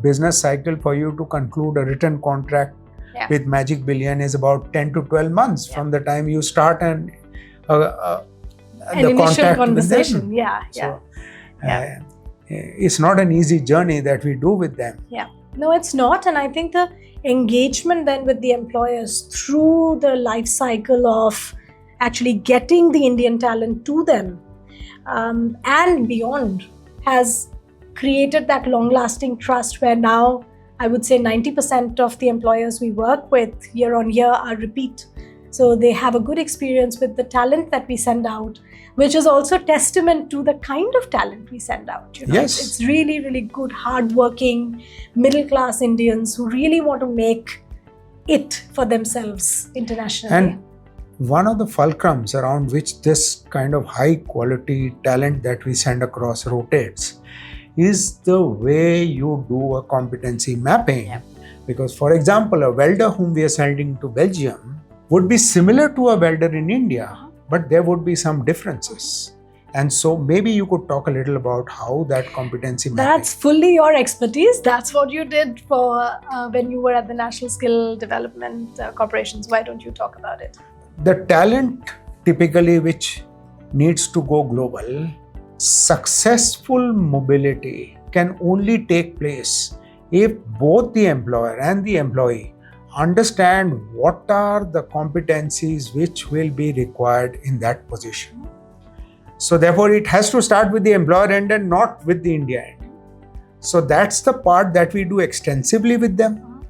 business cycle for you to conclude a written contract with Magic Billion is about 10 to 12 months from the time you start and the initial contact conversation. with them. It's not an easy journey that we do with them. No, it's not. And I think the engagement then with the employers through the life cycle of actually getting the Indian talent to them and beyond has created that long-lasting trust where now I would say 90% of the employers we work with year on year are repeat. So they have a good experience with the talent that we send out, which is also testament to the kind of talent we send out. Yes. It's really, really good, hardworking, middle-class Indians who really want to make it for themselves internationally. And one of the fulcrums around which this kind of high-quality talent that we send across rotates is the way you do a competency mapping. Because, for example, a welder whom we are sending to Belgium would be similar to a welder in India, but there would be some differences. And so maybe you could talk a little about how that competency mapping... That's fully your expertise. That's what you did for when you were at the National Skill Development Corporations. Why don't you talk about it? The talent typically which needs to go global, successful mobility can only take place if both the employer and the employee understand what are the competencies which will be required in that position. So therefore, it has to start with the employer end and not with the India end. So that's the part that we do extensively with them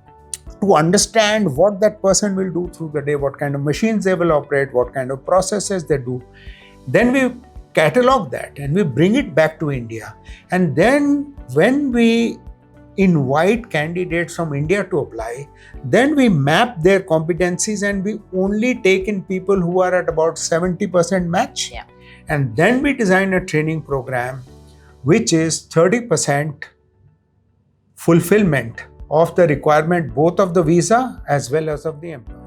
to understand what that person will do through the day, what kind of machines they will operate, what kind of processes they do. Then we catalog that and we bring it back to India. And then when we invite candidates from India to apply, then we map their competencies and we only take in people who are at about 70% match. And then we design a training program which is 30% fulfillment of the requirement both of the visa as well as of the employer.